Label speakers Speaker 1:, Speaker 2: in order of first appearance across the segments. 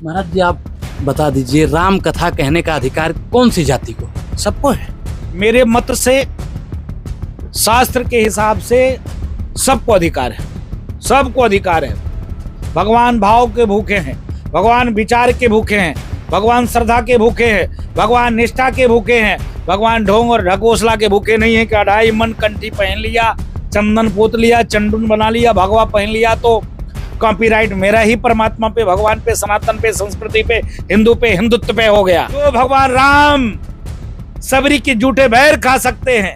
Speaker 1: महाराज जी आप बता दीजिए, राम कथा कहने का अधिकार कौन सी जाति को?
Speaker 2: सबको है। मेरे मत से, शास्त्र के हिसाब से सबको अधिकार है, सबको अधिकार है। भगवान भाव के भूखे हैं, भगवान विचार के भूखे हैं, भगवान श्रद्धा के भूखे हैं, भगवान निष्ठा के भूखे हैं, भगवान ढोंग और ढकोसला के भूखे नहीं है कि अढ़ाई मन कंठी पहन लिया, चंदन पोत लिया, चंडून बना लिया, भगवा पहन लिया तो कॉपीराइट मेरा ही परमात्मा पे, भगवान पे, सनातन पे, संस्कृति पे, हिंदू पे, हिंदुत्व पे हो गया। जो भगवान राम सबरी के जूठे बैर खा सकते हैं,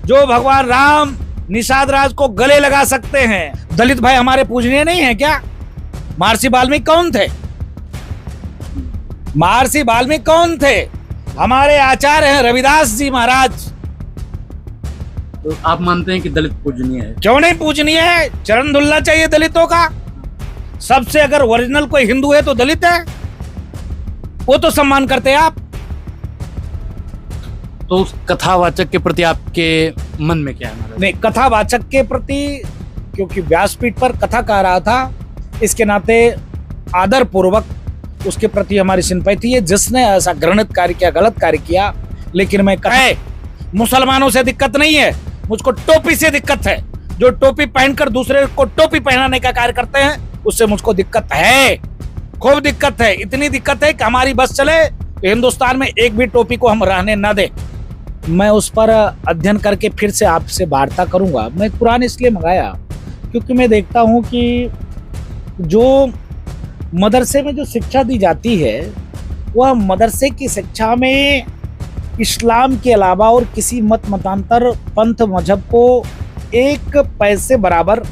Speaker 2: जो भगवान राम निषाद राज को गले लगा सकते हैं, दलित भाई हमारे पूजनीय नहीं है क्या? महर्षि वाल्मीकि कौन थे? महर्षि वाल्मीकि कौन थे? हमारे आचार्य हैं रविदास जी महाराज।
Speaker 1: तो आप मानते हैं कि दलित पूजनीय है?
Speaker 2: क्यों नहीं पूजनीय है? चरण धुलना चाहिए दलितों का। सबसे अगर ओरिजिनल कोई हिंदू है तो दलित है, वो तो सम्मान करते हैं आप।
Speaker 1: तो उस कथावाचक के प्रति आपके मन में क्या है महाराज?
Speaker 2: नहीं, कथावाचक के प्रति, क्योंकि व्यासपीठ पर कथा कह रहा था, इसके नाते आदर पूर्वक उसके प्रति हमारी सिंपैथी है। जिसने ऐसा घृणित कार्य किया, गलत कार्य किया, लेकिन मैं कहे मुसलमानों से दिक्कत नहीं है, मुझको टोपी से दिक्कत है। जो टोपी पहनकर दूसरे को टोपी पहनाने का कार्य करते हैं, उससे मुझको दिक्कत है, खूब दिक्कत है। इतनी दिक्कत है कि हमारी बस चले तो हिंदुस्तान में एक भी टोपी को हम रहने न दें। मैं उस पर अध्ययन करके फिर से आपसे वार्ता करूंगा। मैं कुरान इसलिए मंगाया क्योंकि मैं देखता हूं कि जो मदरसे में जो शिक्षा दी जाती है, वह मदरसे की शिक्षा में इस्लाम के अलावा और किसी मत मतांतर पंथ मजहब को एक पैसे बराबर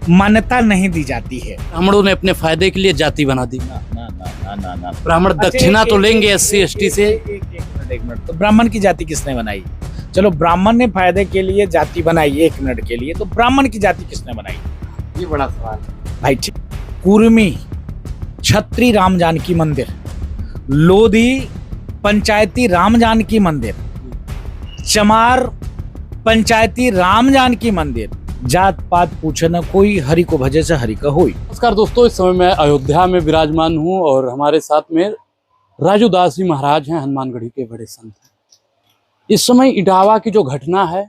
Speaker 2: मान्यता नहीं दी जाती है।
Speaker 1: ब्राह्मणों ने अपने फायदे के लिए जाति बना दी।
Speaker 2: ना ना ना ना ना,
Speaker 1: ब्राह्मण दक्षिणा तो लेंगे SC ST से।
Speaker 2: एक मिनट, तो ब्राह्मण की जाति किसने बनाई? चलो, ब्राह्मण ने फायदे के लिए जाति बनाई, एक मिनट के लिए, तो ब्राह्मण की जाति किसने बनाई?
Speaker 1: ये बड़ा सवाल है
Speaker 2: भाई। कुर्मी छत्री राम जानकी मंदिर, लोधी पंचायती राम जानकी मंदिर, चमार पंचायती राम जानकी मंदिर। जात पात पूछे न कोई, हरि को भजे से हरि का होई।
Speaker 1: नमस्कार दोस्तों, इस समय मैं अयोध्या में विराजमान हूँ और हमारे साथ में राजू दास जी महाराज हैं, हनुमानगढ़ी के बड़े संत हैं। इस समय इटावा की जो घटना है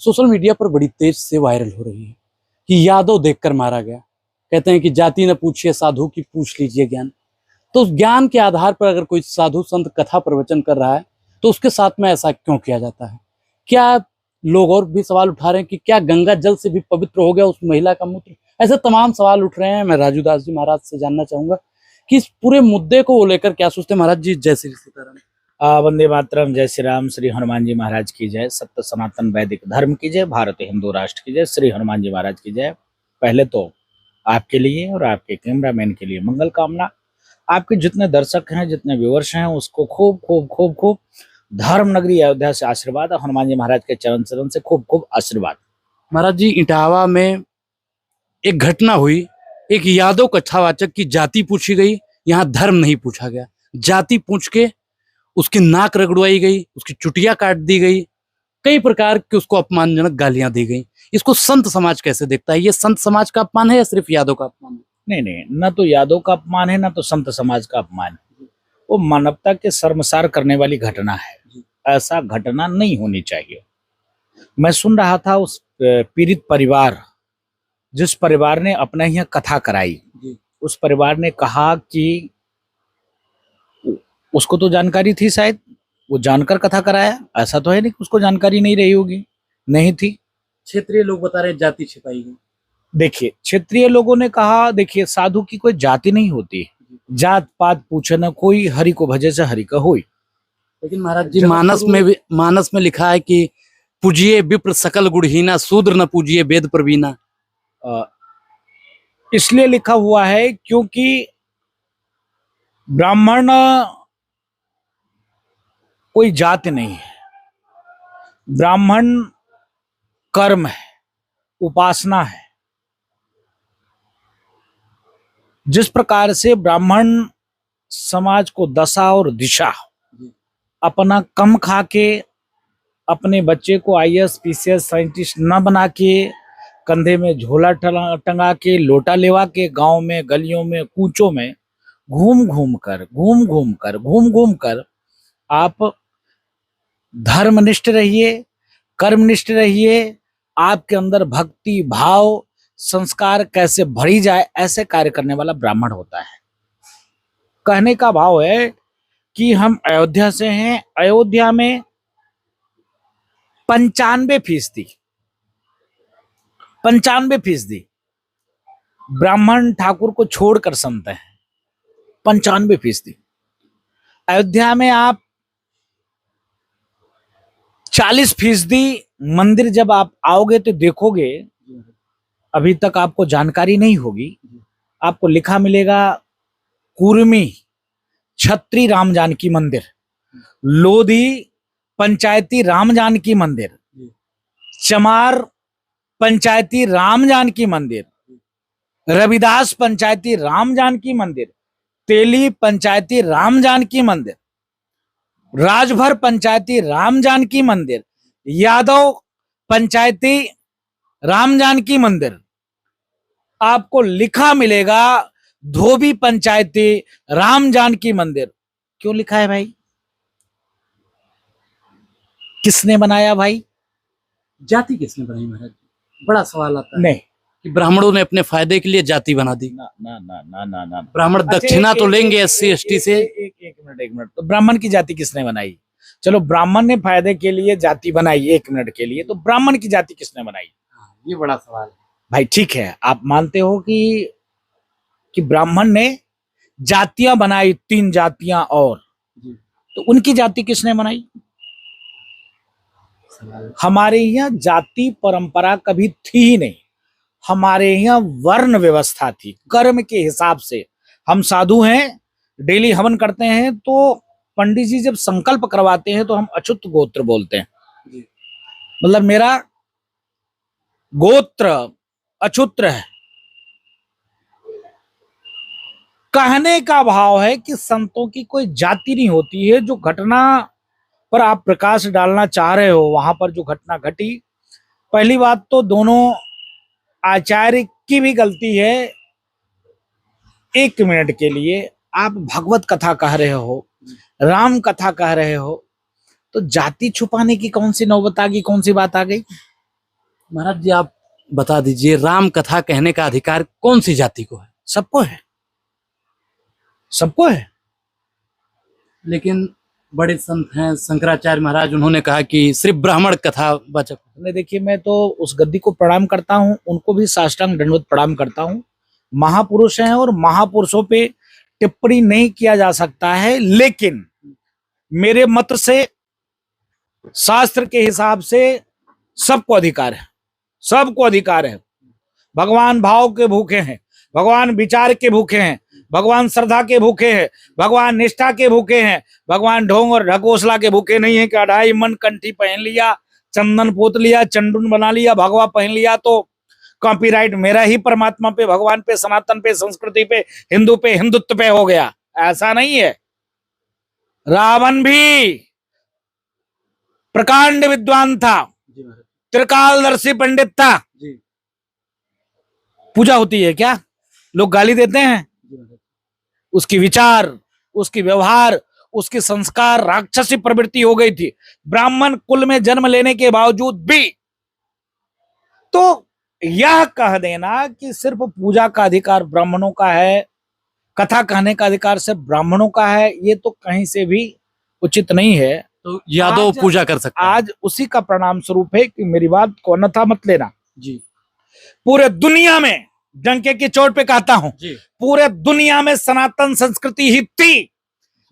Speaker 1: सोशल मीडिया पर बड़ी तेज से वायरल हो रही है कि यादव देखकर मारा गया। कहते हैं कि जाति न पूछिए साधु की, पूछ लीजिए ज्ञान। तो उस ज्ञान के आधार पर अगर कोई साधु संत कथा प्रवचन कर रहा है तो उसके साथ में ऐसा क्यों किया जाता है? क्या लोग और भी सवाल उठा रहे हैं कि क्या गंगा जल से भी पवित्र हो गया उस महिला का मूत्र? ऐसे तमाम सवाल उठ रहे हैं। मैं राजू दास जी महाराज से जानना चाहूंगा कि इस पूरे मुद्दे को लेकर क्या सोचते हैं। महाराज जी, जय श्री सीताराम।
Speaker 2: वंदे मातरम, जय श्री राम, श्री हनुमान जी महाराज की जय, सत्य सनातन वैदिक धर्म की जय, भारत हिंदू राष्ट्र की जय, श्री हनुमान जी महाराज की जय। पहले तो आपके लिए और आपके कैमरामैन के लिए मंगल कामना। आपके जितने दर्शक हैं, जितने व्यूअर्स हैं, उसको खूब खूब खूब खूब धर्म नगरी अयोध्या से आशीर्वाद, हनुमान जी महाराज के चरण चरण से खूब खूब आशीर्वाद।
Speaker 1: महाराज जी, इटावा में एक घटना हुई, एक यादव कथावाचक की जाति पूछी गई, यहाँ धर्म नहीं पूछा गया। जाति पूछ के उसकी नाक रगड़वाई गई, उसकी चुटिया काट दी गई, कई प्रकार की उसको अपमानजनक गालियां दी गई। इसको संत समाज कैसे देखता है? ये संत समाज का अपमान है या सिर्फ यादव का अपमान है?
Speaker 2: नहीं नहीं, न तो यादव का अपमान है, न तो संत समाज का अपमान है। वो मानवता के शर्मसार करने वाली घटना है। ऐसा घटना नहीं होनी चाहिए। मैं सुन रहा था उस पीड़ित परिवार, जिस परिवार ने अपने यहाँ कथा कराई, उस परिवार ने कहा कि उसको तो जानकारी थी, शायद वो जानकर कथा कराया। ऐसा तो है नहीं कि उसको जानकारी नहीं रही होगी, नहीं थी।
Speaker 1: क्षेत्रीय लोग बता रहे हैं जाति छिपाई गई।
Speaker 2: देखिए, क्षेत्रीय लोगों ने कहा, देखिए साधु की कोई जाति नहीं होती, जात पात पूछे न कोई, हरि को भजे से हरि का होई।
Speaker 1: लेकिन महाराज जी, मानस में लिखा है कि पूजिए विप्र सकल गुणहीना, शूद्र न पूजिए वेद प्रवीणा।
Speaker 2: इसलिए लिखा हुआ है क्योंकि ब्राह्मण कोई जाति नहीं है। ब्राह्मण कर्म है, उपासना है। जिस प्रकार से ब्राह्मण समाज को दशा और दिशा, अपना कम खा के, अपने बच्चे को IAS PCS साइंटिस्ट न बना के, कंधे में झोला टंगा के, लोटा लेवा के, गांव में, गलियों में, कूचों में घूम घूम कर आप धर्मनिष्ठ रहिए, कर्मनिष्ठ रहिए, आपके अंदर भक्ति भाव संस्कार कैसे भरी जाए ऐसे कार्य करने वाला ब्राह्मण होता है। कहने का भाव है कि हम अयोध्या से हैं, अयोध्या में 95% ब्राह्मण ठाकुर को छोड़कर संत हैं। 95%। अयोध्या में आप 40% मंदिर जब आप आओगे तो देखोगे, अभी तक आपको जानकारी नहीं होगी, आपको लिखा मिलेगा कुर्मी छत्री राम जानकी मंदिर, लोधी पंचायती राम जानकी मंदिर, चमार पंचायती राम जानकी मंदिर, रविदास पंचायती राम जानकी मंदिर, तेली पंचायती राम जानकी मंदिर, राजभर पंचायती राम जानकी मंदिर, यादव पंचायती राम जानकी मंदिर, आपको लिखा मिलेगा धोबी पंचायती राम जानकी मंदिर। क्यों लिखा है भाई? किसने बनाया भाई?
Speaker 1: जाति किसने बनाई महाराज? बड़ा सवाल आता है
Speaker 2: नहीं
Speaker 1: कि ब्राह्मणों ने अपने फायदे के लिए जाति बना दी।
Speaker 2: ना ना ना ना ना ना
Speaker 1: ब्राह्मण दक्षिणा तो लेंगे SC ST से।
Speaker 2: एक मिनट, तो ब्राह्मण की जाति किसने बनाई? चलो ब्राह्मण ने फायदे के लिए जाति बनाई 1 मिनट के लिए, तो ब्राह्मण की जाति किसने बनाई?
Speaker 1: ये बड़ा सवाल है
Speaker 2: भाई। ठीक है, आप मानते हो कि ब्राह्मण ने जातियां बनाई, 3 जातियां और, तो उनकी जाति किसने बनाई? हमारे यहाँ जाति परंपरा कभी थी ही नहीं। हमारे यहाँ वर्ण व्यवस्था थी, कर्म के हिसाब से। हम साधु हैं, डेली हवन करते हैं, तो पंडित जी जब संकल्प करवाते हैं तो हम अछूत गोत्र बोलते हैं। मतलब मेरा गोत्र अछूत्र है। कहने का भाव है कि संतों की कोई जाति नहीं होती है। जो घटना पर आप प्रकाश डालना चाह रहे हो, वहां पर जो घटना घटी, पहली बात तो दोनों आचार्य की भी गलती है। 1 मिनट के लिए आप भगवत कथा कह रहे हो, राम कथा कह रहे हो, तो जाति छुपाने की कौन सी नौबत आ गई, कौन सी बात आ गई?
Speaker 1: महाराज जी आप बता दीजिए, राम कथा कहने का अधिकार कौन सी जाति को है?
Speaker 2: सबको है, सबको है।
Speaker 1: लेकिन बड़े संत हैं शंकराचार्य महाराज, उन्होंने कहा कि सिर्फ ब्राह्मण कथा वाचक।
Speaker 2: नहीं देखिए, मैं तो उस गद्दी को प्रणाम करता हूँ, उनको भी साष्टांग दंडवत प्रणाम करता हूँ। महापुरुष हैं और महापुरुषों पे टिप्पणी नहीं किया जा सकता है, लेकिन मेरे मत से, शास्त्र के हिसाब से सबको अधिकार है, सबको अधिकार है। भगवान भाव के भूखे हैं, भगवान विचार के भूखे हैं, भगवान श्रद्धा के भूखे हैं, भगवान निष्ठा के भूखे हैं। भगवान ढोंग और ढकोसला के भूखे नहीं है कि 2.5 मन कंठी पहन लिया, चंदन पोत लिया, चंडुन बना लिया, भगवा पहन लिया तो कॉपीराइट मेरा ही परमात्मा पे, भगवान पे, सनातन पे, संस्कृति पे, हिंदू पे, हिंदुत्व पे हो गया। ऐसा नहीं है। रावण भी प्रकांड विद्वान था, त्रिकालदर्शी पंडित था। पूजा होती है क्या? लोग गाली देते हैं। उसकी विचार, उसकी व्यवहार, उसकी संस्कार राक्षसी प्रवृत्ति हो गई थी, ब्राह्मण कुल में जन्म लेने के बावजूद भी। तो यह कह देना कि सिर्फ पूजा का अधिकार ब्राह्मणों का है, कथा कहने का अधिकार सिर्फ ब्राह्मणों का है, ये तो कहीं से भी उचित नहीं है।
Speaker 1: तो यादव पूजा कर सकते हैं।
Speaker 2: आज उसी का परिणाम स्वरूप है कि मेरी बात को अन्यथा मत लेना
Speaker 1: जी।
Speaker 2: पूरे दुनिया में, डंके की चोट पे कहता हूं, पूरे दुनिया में सनातन संस्कृति ही थी।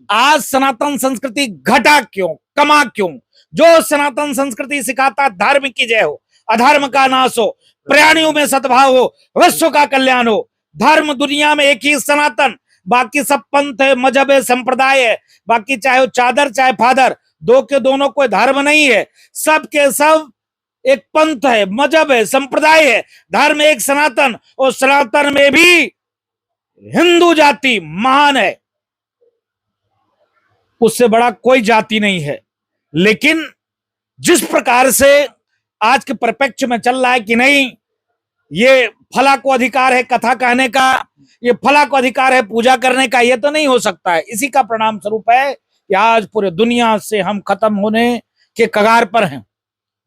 Speaker 2: आज सनातन संस्कृति घटा क्यों, कमा क्यों? जो सनातन संस्कृति सिखाता धर्म की जय हो, अधर्म का नाश हो, प्राणियों में सद्भाव हो, विश्व का कल्याण हो। धर्म दुनिया में एक ही सनातन, बाकी सब पंथ है, मजहब है, संप्रदाय है। बाकी चाहे वो चादर चाहे फादर, दो के दोनों कोई धर्म नहीं है। सब के सब एक पंथ है, मजहब है, संप्रदाय है, धर्म एक सनातन। और सनातन में भी हिंदू जाति महान है, उससे बड़ा कोई जाति नहीं है। लेकिन जिस प्रकार से आज के परिप्रेक्ष्य में चल रहा है कि नहीं, ये फला को अधिकार है कथा कहने का, ये फला को अधिकार है पूजा करने का, ये तो नहीं हो सकता है। इसी का परिणाम स्वरूप है कि आज पूरे दुनिया से हम खत्म होने के कगार पर हैं,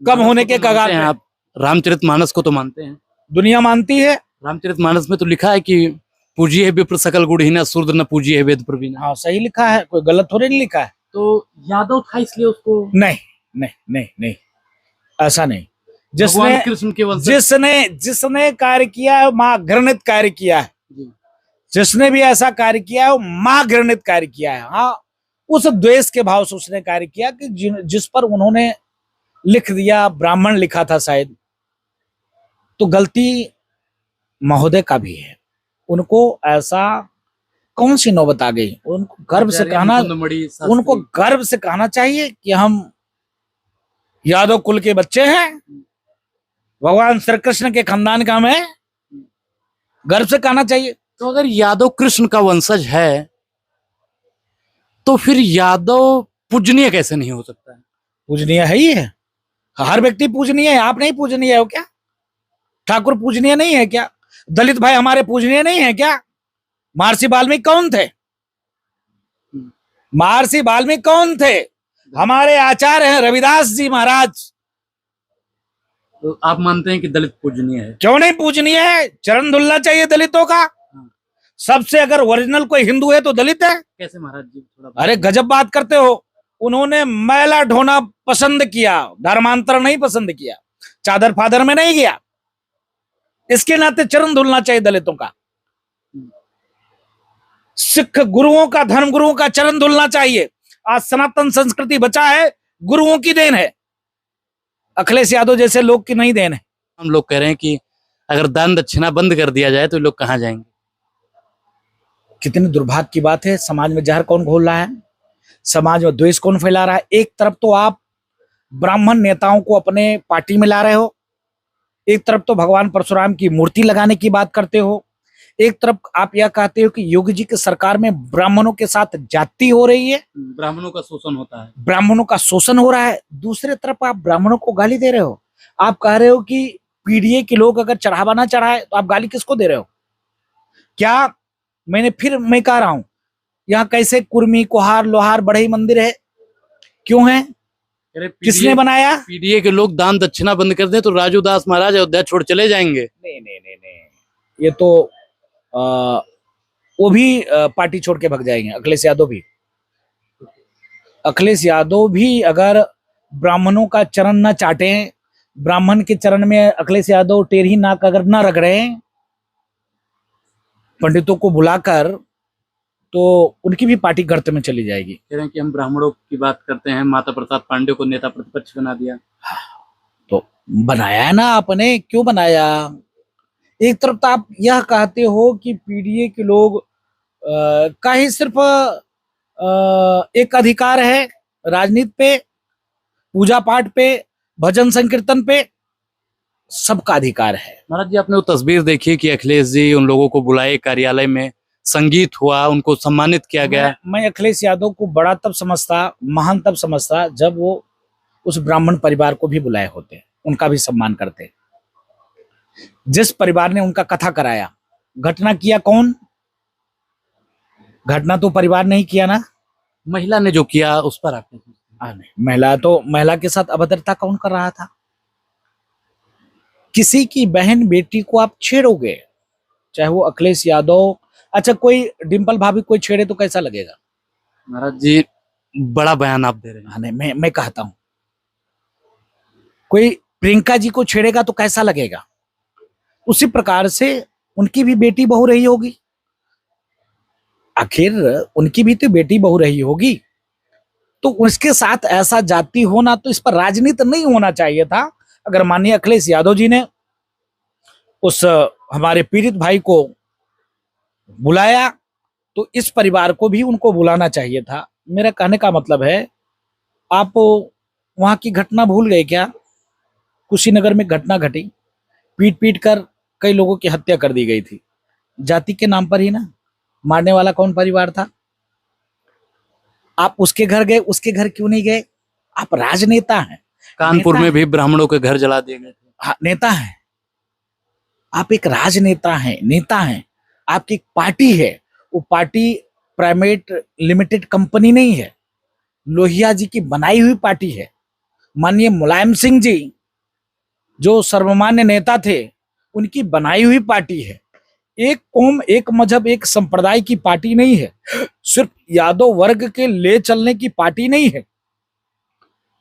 Speaker 2: कम होने के कगार पर।
Speaker 1: आप रामचरितमानस को तो मानते हैं?
Speaker 2: दुनिया मानती है।
Speaker 1: रामचरितमानस में तो लिखा है कि पूजी है विप्र सकल गुणहीन, शूद्र न पूजी है वेद प्रवीण।
Speaker 2: हाँ सही लिखा है, कोई गलत थोड़ी नहीं लिखा है।
Speaker 1: तो यादव था इसलिए उसको
Speaker 2: नहीं नहीं नहीं नहीं, ऐसा नहीं।
Speaker 1: भगवान कृष्ण के वंशज
Speaker 2: जिसने कार्य किया है माँ घृणित कार्य किया है। जिसने भी ऐसा कार्य किया है वो माँ घृणित कार्य किया है। हाँ, उस द्वेष के भाव से उसने कार्य किया कि जिस पर उन्होंने लिख दिया, ब्राह्मण लिखा था शायद, तो गलती महोदय का भी है। उनको ऐसा कौन सी नौबत आ गई? उनको गर्व से कहना चाहिए कि हम यादव कुल के बच्चे हैं, भगवान श्री कृष्ण के खानदान का हमें गर्व से कहना चाहिए।
Speaker 1: तो अगर यादव कृष्ण का वंशज है तो फिर यादव पूजनीय कैसे नहीं हो सकता है?
Speaker 2: पूजनीय है ही है, हर व्यक्ति पूजनीय है। आप नहीं पूजनीय हो क्या? ठाकुर पूजनीय नहीं है क्या? दलित भाई हमारे पूजनीय नहीं है क्या? महर्षि वाल्मीकि कौन थे? महर्षि वाल्मीकि कौन थे? हमारे आचार्य हैं रविदास जी महाराज।
Speaker 1: तो आप मानते हैं कि दलित पूजनीय है?
Speaker 2: क्यों नहीं पूजनीय है? चरण धुलना चाहिए दलितों का। सबसे अगर ओरिजिनल कोई हिंदू है तो दलित है।
Speaker 1: कैसे महाराज जी?
Speaker 2: अरे गजब बात करते हो। उन्होंने मैला ढोना पसंद किया, धर्मांतर नहीं पसंद किया, चादर फादर में नहीं गया। इसके नाते चरण धुलना चाहिए दलितों का। सिख गुरुओं का, धर्म गुरुओं का चरण धुलना चाहिए। आज सनातन संस्कृति बचा है, गुरुओं की देन है, अखिलेश यादव जैसे लोग की नहीं देन है।
Speaker 1: हम लोग कह रहे हैं कि अगर दान दक्षिणा बंद कर दिया जाए तो लोग कहां जाएंगे?
Speaker 2: कितनी दुर्भाग्य की बात है। समाज में जहर कौन घोल रहा है? समाज में द्वेष कौन फैला रहा है? एक तरफ तो आप ब्राह्मण नेताओं को अपने पार्टी में ला रहे हो, एक तरफ तो भगवान परशुराम की मूर्ति लगाने की बात करते हो, एक तरफ आप यह कहते हो कि योगी जी की सरकार में ब्राह्मणों के साथ जाति हो रही है,
Speaker 1: ब्राह्मणों का शोषण होता है,
Speaker 2: ब्राह्मणों का शोषण हो रहा है। दूसरे तरफ आप ब्राह्मणों को गाली दे रहे हो। आप कह रहे हो कि पीडीए के लोग अगर चढ़ावा ना चढ़ाए तो आप गाली किसको दे रहे हो? क्या मैं कह रहा हूं, यहाँ कैसे कुर्मी, कुहार, लोहार, बढ़ई मंदिर है? क्यों है? किसने बनाया?
Speaker 1: पीडीए के लोग दान दक्षिणा बंद कर दें तो राजू दास महाराज अयोध्या छोड़ चले जाएंगे?
Speaker 2: नहीं नहीं नहीं नहीं, ये तो वो भी पार्टी छोड़ के भाग जाएंगे। अखिलेश यादव भी अगर ब्राह्मणों का चरण ना चाटे, ब्राह्मण के चरण में अखिलेश यादव टेढ़ी नाक अगर ना रगड़े, पंडितों को बुलाकर, तो उनकी भी पार्टी गर्त में चली जाएगी।
Speaker 1: कह रहे हैं कि हम ब्राह्मणों की बात करते हैं, माता प्रसाद पांडे को नेता प्रतिपक्ष बना दिया।
Speaker 2: तो बनाया है ना आपने, क्यों बनाया? एक तरफ तो आप यह कहते हो कि पीडीए के लोग का ही सिर्फ एक अधिकार है राजनीति पे, पूजा पाठ पे, भजन संकीर्तन पे, सबका अधिकार है।
Speaker 1: महाराज जी, आपने वो तस्वीर देखी कि अखिलेश जी उन लोगों को बुलाए कार्यालय में, संगीत हुआ, उनको सम्मानित किया गया।
Speaker 2: मैं अखिलेश यादव को बड़ा तब समझता, महान तब समझता जब वो उस ब्राह्मण परिवार को भी बुलाए होते, उनका भी सम्मान करते। जिस परिवार ने उनका कथा कराया, घटना किया कौन? घटना तो परिवार नहीं किया ना,
Speaker 1: महिला ने जो किया उस पर आपने?
Speaker 2: महिला के साथ अभद्रता कौन कर रहा था? किसी की बहन बेटी को आप छेड़ोगे, चाहे वो अखिलेश यादव, अच्छा कोई डिंपल भाभी कोई छेड़े तो कैसा लगेगा?
Speaker 1: महाराज जी, बड़ा बयान आप दे रहे हैं।
Speaker 2: हाँ नहीं, मैं कहता हूं, कोई प्रियंका जी को छेड़ेगा तो कैसा लगेगा? उसी प्रकार से उनकी भी बेटी बहू रही होगी, आखिर उनकी भी तो बेटी बहू रही होगी, तो उसके साथ ऐसा जाति होना, तो इस पर राजनीति नहीं होना चाहिए था। अगर माननीय अखिलेश यादव जी ने उस हमारे पीड़ित भाई को बुलाया तो इस परिवार को भी उनको बुलाना चाहिए था। मेरा कहने का मतलब है, आप वहां की घटना भूल गए क्या? कुशीनगर में घटना घटी, पीट कर कई लोगों की हत्या कर दी गई थी, जाति के नाम पर ही ना। मारने वाला कौन परिवार था? आप उसके घर गए, उसके घर क्यों नहीं गए? आप राजनेता हैं।
Speaker 1: कानपुर में भी ब्राह्मणों के घर जला दिए गए थे।
Speaker 2: हाँ, नेता हैं। आप एक राजनेता हैं, नेता हैं, आपकी एक पार्टी है, वो पार्टी प्राइवेट लिमिटेड कंपनी नहीं है, लोहिया जी की बनाई हुई पार्टी है। माननीय मुलायम सिंह जी जो सर्वमान्य नेता थे, उनकी बनाई हुई पार्टी है। एक कौम, एक मजहब, एक संप्रदाय की पार्टी नहीं है, सिर्फ यादव वर्ग के ले चलने की पार्टी नहीं है।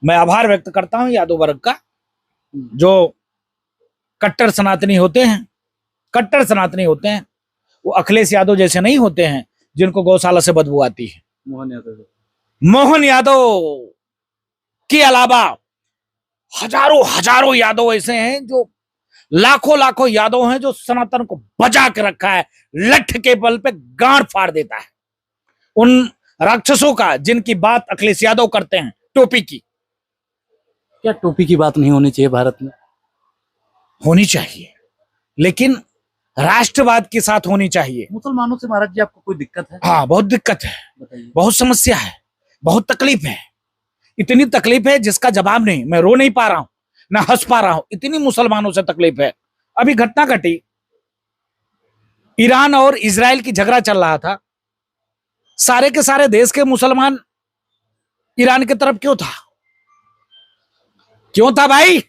Speaker 2: मैं आभार व्यक्त करता हूं यादव वर्ग का, जो कट्टर सनातनी होते हैं, कट्टर सनातनी होते हैं। वो अखिलेश यादव जैसे नहीं होते हैं जिनको गौशाला से बदबू आती है। मोहन यादव के अलावा हजारों हजारों यादव ऐसे हैं, जो लाखों लाखों यादव हैं, जो सनातन को बचा के रखा है, लठ के बल पे गांड फाड़ देता है। उन राक्षसों का जिनकी बात अखिलेश यादव करते हैं, टोपी की।
Speaker 1: क्या टोपी की बात नहीं होनी चाहिए भारत में?
Speaker 2: होनी चाहिए, लेकिन राष्ट्रवाद के साथ होनी चाहिए।
Speaker 1: मुसलमानों से महाराज जी आपको कोई दिक्कत है?
Speaker 2: हाँ, बहुत दिक्कत है,
Speaker 1: बताइए।
Speaker 2: बहुत समस्या है, बहुत तकलीफ है। इतनी तकलीफ है जिसका जवाब नहीं। मैं रो नहीं पा रहा हूं, ना हंस पा रहा हूं, इतनी मुसलमानों से तकलीफ है। अभी घटना घटी, ईरान और इजराइल की झगड़ा चल रहा था। सारे के सारे देश के मुसलमान ईरान की तरफ क्यों था? क्यों था भाई?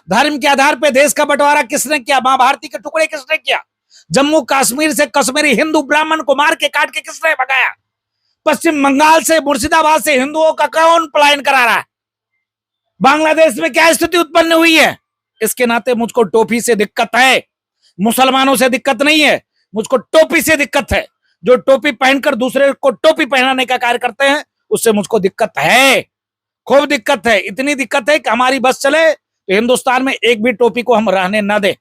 Speaker 2: धर्म के आधार पर देश का बंटवारा किसने किया? मां भारती के टुकड़े किसने किया? जम्मू कश्मीर से कश्मीरी हिंदू ब्राह्मण को मार के काट के किसने भगाया? पश्चिम बंगाल से, मुर्शिदाबाद से हिंदुओं का कौन पलायन करा रहा है? बांग्लादेश में क्या स्थिति उत्पन्न हुई है? इसके नाते मुझको टोपी से दिक्कत है, मुसलमानों से दिक्कत नहीं है, मुझको टोपी से दिक्कत है। जो टोपी पहनकर दूसरे को टोपी पहनाने का कार्य करते हैं, उससे मुझको दिक्कत है, खूब दिक्कत है। इतनी दिक्कत है कि हमारी बस चले तो हिंदुस्तान में एक भी टोपी को हम रहने न दे।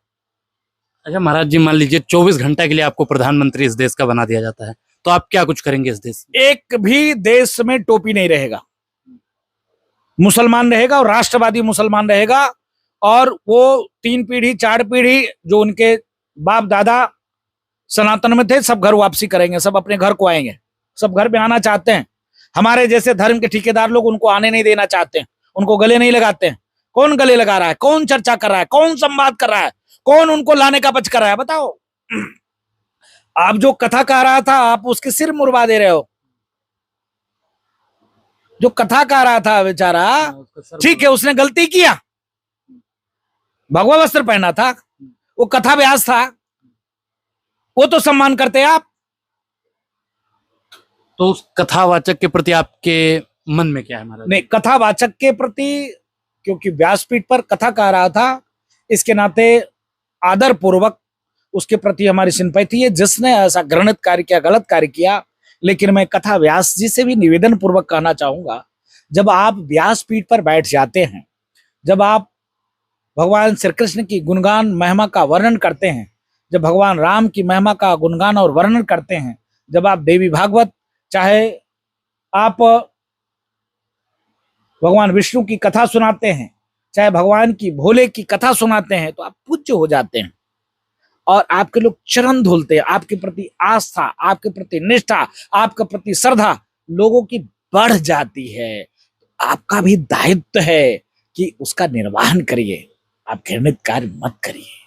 Speaker 1: अच्छा महाराज जी, मान लीजिए 24 घंटे के लिए आपको प्रधानमंत्री इस देश का बना दिया जाता है, तो आप क्या कुछ करेंगे इस देश में?
Speaker 2: एक भी देश में टोपी नहीं रहेगा, मुसलमान रहेगा और राष्ट्रवादी मुसलमान रहेगा। और वो 3 पीढ़ी 4 पीढ़ी जो उनके बाप दादा सनातन में थे, सब घर वापसी करेंगे, सब अपने घर को आएंगे, सब घर में आना चाहते हैं। हमारे जैसे धर्म के ठेकेदार लोग उनको आने नहीं देना चाहते हैं, उनको गले नहीं लगाते हैं। कौन गले लगा रहा है? कौन चर्चा कर रहा है? कौन संवाद कर रहा है? कौन उनको लाने का बच कर रहा है? बताओ। आप जो कथा कह रहा था, आप उसके सिर मुड़वा दे रहे हो। जो कथा कह रहा था बेचारा, ठीक है, उसने गलती किया, भगवा वस्त्र पहना था, वो कथा व्यास था, वो तो सम्मान करते हैं आप।
Speaker 1: तो उस कथावाचक के प्रति आपके मन में क्या है महाराज?
Speaker 2: नहीं, कथावाचक के प्रति, क्योंकि व्यासपीठ पर कथा कह रहा था, इसके नाते आदर पूर्वक उसके प्रति हमारी सिंपैथी है। जिसने ऐसा घृणित कार्य किया, गलत कार्य किया। लेकिन मैं कथा व्यास जी से भी निवेदन पूर्वक कहना चाहूंगा, जब आप व्यासपीठ पर बैठ जाते हैं, जब आप भगवान श्री कृष्ण की गुणगान महिमा का वर्णन करते हैं, जब भगवान राम की महिमा का गुणगान और वर्णन करते हैं, जब आप देवी भागवत, चाहे आप भगवान विष्णु की कथा सुनाते हैं, चाहे भगवान की भोले की कथा सुनाते हैं, तो आप पूज्य हो जाते हैं और आपके लोग चरण धुलते हैं। आपके प्रति आस्था, आपके प्रति निष्ठा, आपके प्रति श्रद्धा लोगों की बढ़ जाती है। आपका भी दायित्व है कि उसका निर्वहन करिए, आप घृणित कार्य मत करिए।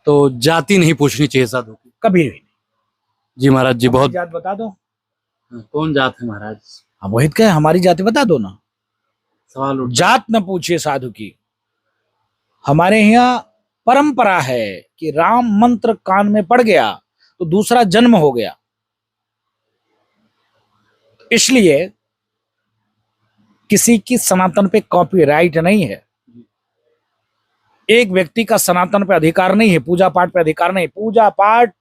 Speaker 1: तो जाति नहीं पूछनी चाहिए साधु की?
Speaker 2: कभी भी नहीं।
Speaker 1: जी महाराज जी, बहुत।
Speaker 2: जात बता दो।
Speaker 1: कौन जात है महाराज?
Speaker 2: हम मोहित कहे, हमारी जाति बता दो ना।
Speaker 1: सवाल उठ।
Speaker 2: जात न पूछिए साधु की। हमारे यहाँ परंपरा है कि राम मंत्र कान में पड़ गया तो दूसरा जन्म हो गया। इसलिए किसी की सनातन पे कॉपीराइट नहीं है। एक व्यक्ति का सनातन पे अधिकार नहीं है, पूजा पाठ पे अधिकार नहीं। पूजा पाठ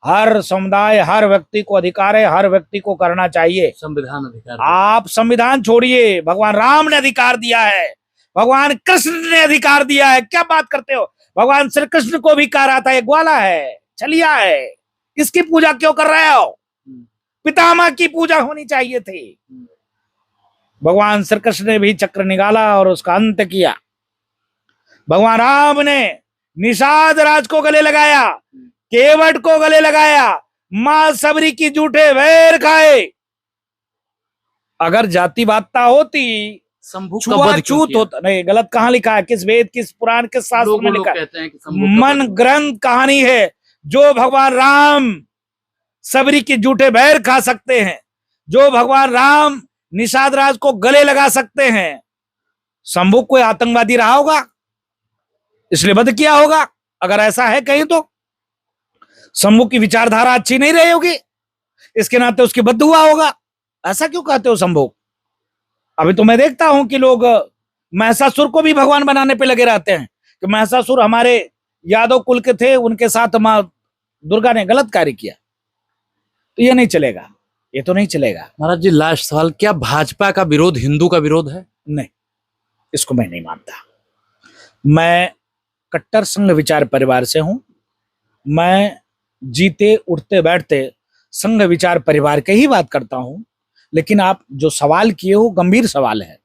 Speaker 2: हर समुदाय, हर व्यक्ति को अधिकार है, हर व्यक्ति को करना चाहिए।
Speaker 1: संविधान अधिकार।
Speaker 2: आप संविधान छोड़िए, भगवान राम ने अधिकार दिया है, भगवान कृष्ण ने अधिकार दिया है। क्या बात करते हो? भगवान श्री कृष्ण को भी कह रहा था ये ग्वाला है, छलिया है, इसकी पूजा क्यों कर रहे हो? पितामह की पूजा होनी चाहिए थी। भगवान श्री कृष्ण ने भी चक्र निकाला और उसका अंत किया। भगवान राम ने निषाद राज को गले लगाया, केवट को गले लगाया, मां सबरी की जूठे वैर खाए। अगर जातिवादता होती
Speaker 1: शंभू का वध क्यों
Speaker 2: छुआछूत
Speaker 1: किया?
Speaker 2: होता नहीं, गलत कहाँ लिखा है, किस वेद किस पुराण किस शास्त्र में
Speaker 1: लोग
Speaker 2: लिखा है?
Speaker 1: कहते हैं कि शंभू का
Speaker 2: मन
Speaker 1: वध-
Speaker 2: ग्रंथ कहानी है। जो भगवान राम सबरी के जूठे बैर खा सकते हैं, जो भगवान राम निषाद राज को गले लगा सकते हैं, शंभू कोई आतंकवादी रहा होगा इसलिए वध किया होगा? अगर ऐसा है कहीं तो शंभू की विचारधारा अच्छी नहीं रही होगी, इसके नाते उसकी वध हुआ होगा। ऐसा क्यों कहते हो शंभू? अभी तो मैं देखता हूं कि लोग महिषासुर को भी भगवान बनाने पे लगे रहते हैं कि महिषासुर हमारे यादव कुल के थे, उनके साथ मां दुर्गा ने गलत कार्य किया। तो ये नहीं चलेगा, ये तो नहीं चलेगा।
Speaker 1: महाराज जी, लास्ट सवाल, क्या भाजपा का विरोध हिंदू का विरोध है?
Speaker 2: नहीं, इसको मैं नहीं मानता। मैं कट्टर संघ विचार परिवार से हूं। मैं जीते उठते बैठते संघ विचार परिवार के ही बात करता हूं। लेकिन आप जो सवाल किए हो गंभीर सवाल है।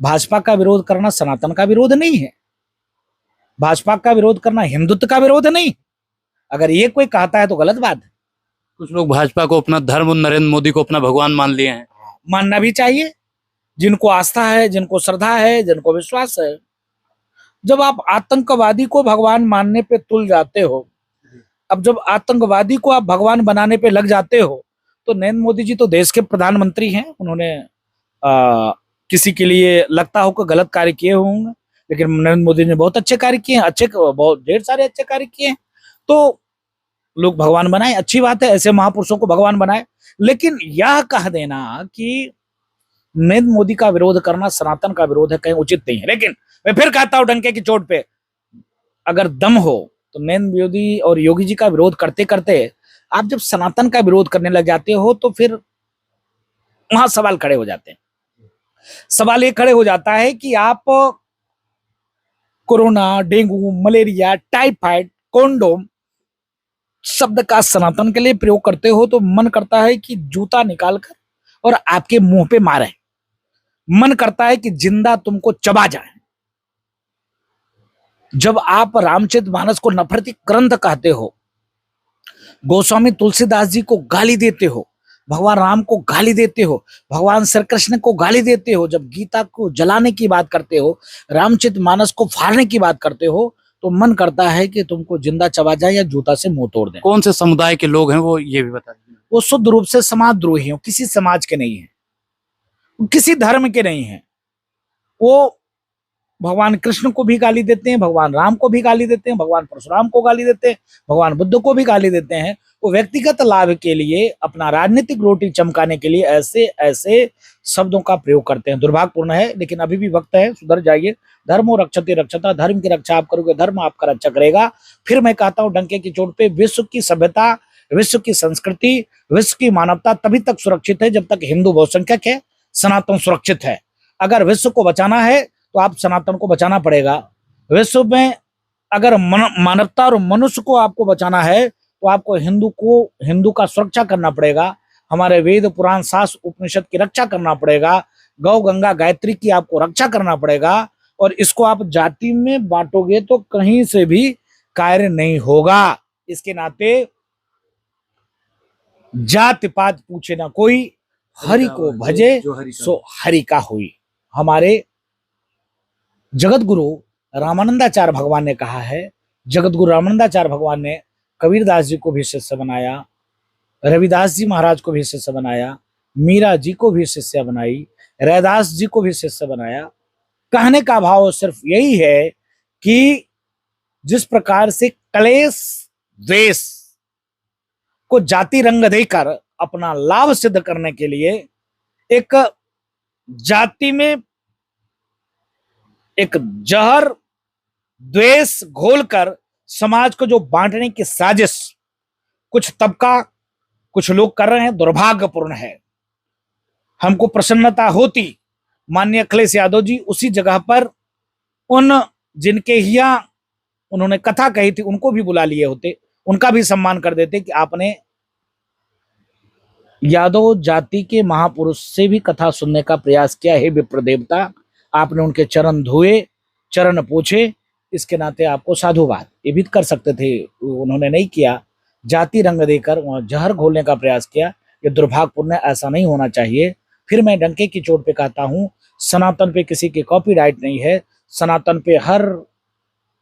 Speaker 2: भाजपा का विरोध करना सनातन का विरोध नहीं है, भाजपा का विरोध करना हिंदुत्व का विरोध नहीं। अगर ये कोई कहता है तो गलत बात है।
Speaker 1: कुछ लोग भाजपा को अपना धर्म और नरेंद्र मोदी को अपना भगवान मान लिए हैं।
Speaker 2: मानना भी चाहिए, जिनको आस्था है, जिनको श्रद्धा है, जिनको विश्वास है। जब आप आतंकवादी को भगवान मानने पे तुल जाते हो, अब जब आतंकवादी को आप भगवान बनाने पे लग जाते हो, तो नरेंद्र मोदी जी तो देश के प्रधानमंत्री हैं। उन्होंने किसी के लिए लगता हो कि गलत कार्य किए होंगे, लेकिन नरेंद्र मोदी ने बहुत अच्छे कार्य किए हैं, बहुत ढेर सारे अच्छे कार्य किए हैं। तो लोग भगवान बनाए, अच्छी बात है, ऐसे महापुरुषों को भगवान बनाए। लेकिन यह कह देना कि नरेंद्र मोदी का विरोध करना सनातन का विरोध है, कहीं उचित नहीं है। लेकिन मैं फिर कहता हूं डंके की चोट पे, अगर दम हो तो नरेंद्र मोदी और योगी जी का विरोध करते करते आप जब सनातन का विरोध करने लग जाते हो तो फिर वहां सवाल खड़े हो जाते हैं। सवाल ये खड़े हो जाता है कि आप corona, dengue, malaria, typhoid, condom शब्द का सनातन के लिए प्रयोग करते हो तो मन करता है कि जूता निकालकर और आपके मुंह पे मारे। मन करता है कि जिंदा तुमको चबा जाए। जब आप रामचरितमानस को नफरती ग्रंथ कहते हो, गोस्वामी तुलसीदास जी को गाली देते हो, भगवान राम को गाली देते हो, भगवान श्री कृष्ण को गाली देते हो, जब गीता को जलाने की बात करते हो, रामचरितमानस को फाड़ने की बात करते हो, तो मन करता है कि तुमको जिंदा चबा जाए या जूता से मुंह तोड़ दें।
Speaker 1: कौन से समुदाय के लोग हैं वो ये भी बता दीजिए।
Speaker 2: वो शुद्ध रूप से समाजद्रोही हो, किसी समाज के नहीं है, किसी धर्म के नहीं है। वो भगवान कृष्ण को भी गाली देते हैं, भगवान राम को भी गाली देते हैं, भगवान परशुराम को गाली देते हैं, भगवान बुद्ध को भी गाली देते हैं। वो व्यक्तिगत लाभ के लिए, अपना राजनीतिक रोटी चमकाने के लिए ऐसे ऐसे शब्दों का प्रयोग करते हैं। दुर्भाग्यपूर्ण है, लेकिन अभी भी वक्त है, सुधर जाइए। धर्मो रक्षते रक्षता, धर्म की रक्षा आप करोगे, धर्म आपका रक्षा करेगा। फिर मैं कहता हूं डंके की चोट पे, विश्व की सभ्यता, विश्व की संस्कृति, विश्व की मानवता तभी तक सुरक्षित है जब तक हिंदू बहुसंख्यक है, सनातन सुरक्षित है। अगर विश्व को बचाना है तो आप सनातन को बचाना पड़ेगा। विश्व में अगर मानवता और मनुष्य को आपको बचाना है तो आपको हिंदू का सुरक्षा करना पड़ेगा। हमारे वेद पुराण शास्त्र उपनिषद की रक्षा करना पड़ेगा। गौ गंगा गायत्री की आपको रक्षा करना पड़ेगा। और इसको आप जाति में बांटोगे तो कहीं से भी कार्य नहीं होगा। इसके नाते जाति पात पूछे ना कोई, हरि को भजे सो हरि का हुई। हमारे जगत गुरु रामानंदाचार्य भगवान ने कहा है, जगत गुरु रामानंदाचार्य भगवान ने कबीरदास जी को भी शिष्य बनाया, रविदास जी महाराज को भी शिष्य बनाया, मीरा जी को भी शिष्य बनाई, रैदास जी को भी शिष्य बनाया। कहने का भाव सिर्फ यही है कि जिस प्रकार से कलेश द्वेष को जाति रंग देकर अपना लाभ सिद्ध करने के लिए एक जाति में एक जहर द्वेष घोलकर समाज को जो बांटने की साजिश कुछ तबका कुछ लोग कर रहे हैं, दुर्भाग्यपूर्ण है। हमको प्रसन्नता होती माननीय अखिलेश यादव जी उसी जगह पर उन जिनके यहाँ उन्होंने कथा कही थी उनको भी बुला लिए होते, उनका भी सम्मान कर देते कि आपने यादव जाति के महापुरुष से भी कथा सुनने का प्रयास किया है। विप्र देवता, आपने उनके चरण धोए, चरण पूछे, इसके नाते आपको साधुवाद। ये भी कर सकते थे, उन्होंने नहीं किया। जाति रंग देकर जहर घोलने का प्रयास किया, ये दुर्भाग्यपूर्ण है, ऐसा नहीं होना चाहिए। फिर मैं डंके की चोट पे कहता हूँ, सनातन पे किसी की कॉपीराइट नहीं है। सनातन पे हर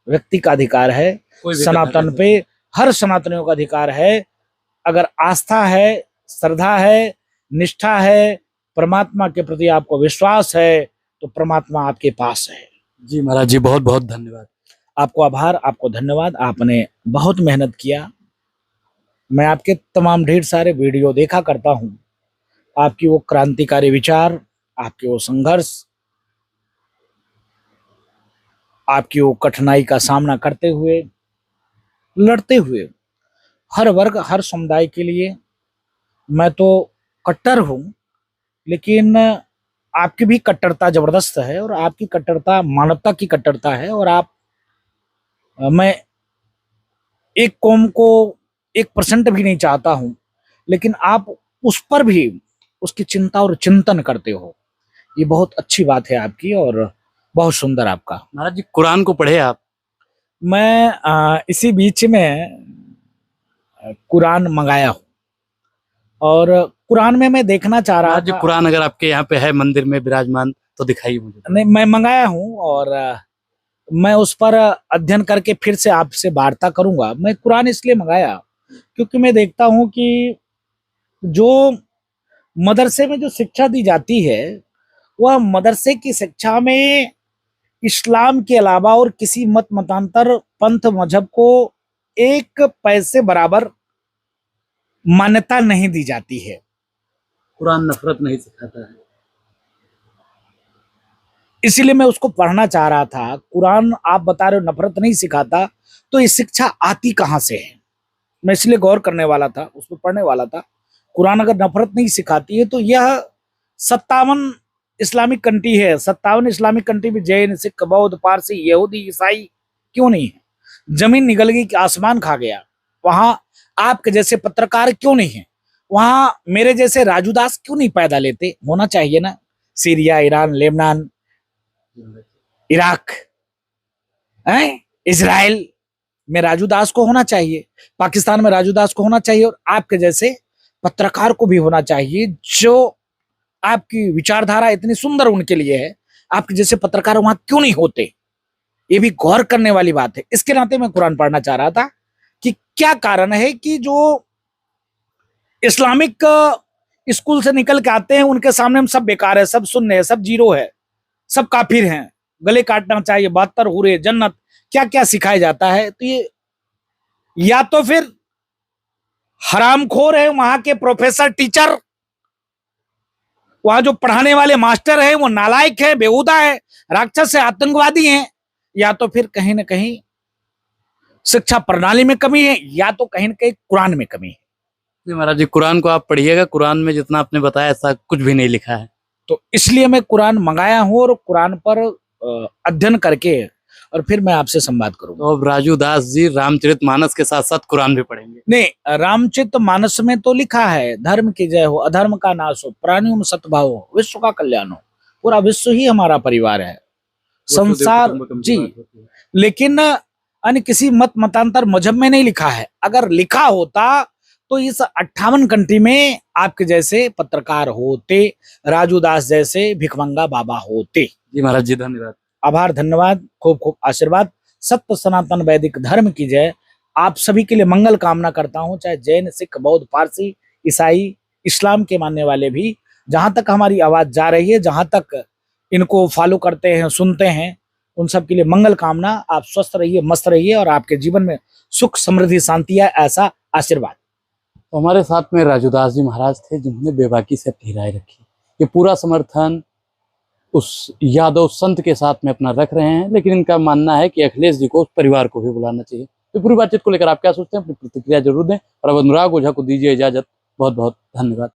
Speaker 2: व्यक्ति का अधिकार है,
Speaker 1: कोई भी
Speaker 2: सनातन
Speaker 1: कथा
Speaker 2: पे हर सनातनियों का अधिकार है। अगर आस्था है, श्रद्धा है, निष्ठा है, परमात्मा के प्रति आपको विश्वास है, तो परमात्मा आपके पास है।
Speaker 1: जी महाराज जी, बहुत बहुत धन्यवाद।
Speaker 2: आपको आभार, आपको धन्यवाद। आपने बहुत मेहनत किया। मैं आपके तमाम ढेर सारे वीडियो देखा करता हूँ। आपकी वो क्रांतिकारी विचार, आपके वो संघर्ष, आपकी वो कठिनाई का सामना करते हुए, लड़ते हुए, हर वर्ग हर समुदाय के लिए मैं तो कट्टर हूँ, लेकिन आपकी भी कट्टरता जबरदस्त है और आपकी कट्टरता मानवता की कट्टरता है। और आप मैं एक कौम को 1% भी नहीं चाहता हूँ, लेकिन आप उस पर भी उसकी चिंता और चिंतन करते हो। ये बहुत अच्छी बात है आपकी और बहुत सुंदर आपका।
Speaker 1: महाराज जी, कुरान को पढ़े आप?
Speaker 2: मैं इसी बीच में कुरान मंगाया हूँ और कुरान में मैं देखना चाह रहा
Speaker 1: महाराज जी,
Speaker 2: था।
Speaker 1: कुरान अगर आपके यहाँ पे है मंदिर में विराजमान तो दिखाइए मुझे।
Speaker 2: नहीं, मैं मंगाया हूँ और मैं उस पर अध्ययन करके फिर से आपसे वार्ता करूंगा। मैं कुरान इसलिए मंगाया क्योंकि मैं देखता हूँ कि जो मदरसे में जो शिक्षा दी जाती है, वह मदरसे की शिक्षा में इस्लाम के अलावा और किसी मत मतांतर पंथ मजहब को एक पैसे बराबर मान्यता नहीं दी जाती है।
Speaker 1: कुरान नफरत नहीं सिखाता है।
Speaker 2: इसीलिए मैं उसको पढ़ना चाह रहा था। कुरान आप बता रहे हो नफरत नहीं सिखाता, तो ये शिक्षा आती कहाँ से है? मैं इसलिए गौर करने वाला था, उस पर पढ़ने वाला था। कुरान अगर नफरत नहीं सिखाती है तो यह 57 इस्लामिक कंट्री है। 57 इस्लामिक कंट्री में जैन, सिख, बौद्ध, पारसी, यहूदी, ईसाई क्यों नहीं है? जमीन निगल गई कि आसमान खा गया। वहां आपके जैसे पत्रकार क्यों नहीं है? वहां मेरे जैसे राजू दास क्यों नहीं पैदा लेते? होना चाहिए ना। Syria, Iran, Lebanon, Iraq, Israel में राजू दास को होना चाहिए, पाकिस्तान में राजू दास को होना चाहिए और आपके जैसे पत्रकार को भी होना चाहिए जो आपकी विचारधारा इतनी सुंदर उनके लिए है। आपके जैसे पत्रकार वहां क्यों नहीं होते? ये भी गौर करने वाली बात है। इसके नाते मैं कुरान पढ़ना चाह रहा था कि क्या कारण है कि जो इस्लामिक स्कूल से निकल के आते हैं उनके सामने हम सब बेकार है, सब शून्य है, सब जीरो है, सब काफिर हैं, गले काटना चाहिए, 72 हुरे, जन्नत, क्या क्या सिखाया जाता है। तो ये या तो फिर हरामखोर है वहां के प्रोफेसर टीचर, वहां जो पढ़ाने वाले मास्टर है वो नालायक है, बेहुदा है, राक्षस है, आतंकवादी हैं, या तो फिर कहीं ना कहीं शिक्षा प्रणाली में कमी है, या तो कहीं ना कहीं कुरान में कमी है।
Speaker 1: जी महाराज जी, कुरान को आप पढ़िएगा। कुरान में जितना आपने बताया ऐसा कुछ भी नहीं लिखा है।
Speaker 2: तो इसलिए मैं कुरान मंगाया हूं और कुरान पर अध्ययन करके और फिर मैं आपसे संवाद करूंगा।
Speaker 1: तो अब राजू दास जी रामचरितमानस के साथ साथ कुरान भी पढ़ेंगे?
Speaker 2: नहीं, रामचरितमानस में तो लिखा है धर्म की जय हो, अधर्म का नाश हो, प्राणियों में सद्भाव हो, विश्व का कल्याण हो। पूरा विश्व ही हमारा परिवार है, संसार जी। लेकिन अन्य किसी मत मतांतर मजहब में नहीं लिखा है। अगर लिखा होता तो इस 58 कंट्री में आपके जैसे पत्रकार होते, राजू दास जैसे भिखमंगा बाबा होते।
Speaker 1: जी महाराज जी, धन्यवाद।
Speaker 2: आभार, धन्यवाद, खूब खूब आशीर्वाद। सत्य सनातन वैदिक धर्म की जय। आप सभी के लिए मंगल कामना करता हूं, चाहे जैन, सिख, बौद्ध, पारसी, ईसाई, इस्लाम के मानने वाले भी। जहां तक हमारी आवाज जा रही है, जहां तक इनको फॉलो करते हैं, सुनते हैं, उन सब के लिए मंगल कामना। आप स्वस्थ रहिए, मस्त रहिए और आपके जीवन में सुख, समृद्धि, शांति है, ऐसा आशीर्वाद।
Speaker 1: तो हमारे साथ में राजू दास जी महाराज थे जिन्होंने बेबाकी से अपनी राय रखी। ये पूरा समर्थन उस यादव संत के साथ में अपना रख रहे हैं, लेकिन इनका मानना है कि अखिलेश जी को उस परिवार को भी बुलाना चाहिए। तो पूरी बातचीत को लेकर आप क्या सोचते हैं? अपनी प्रतिक्रिया जरूर दें और अब अनुराग ओझा को दीजिए इजाजत। बहुत बहुत धन्यवाद।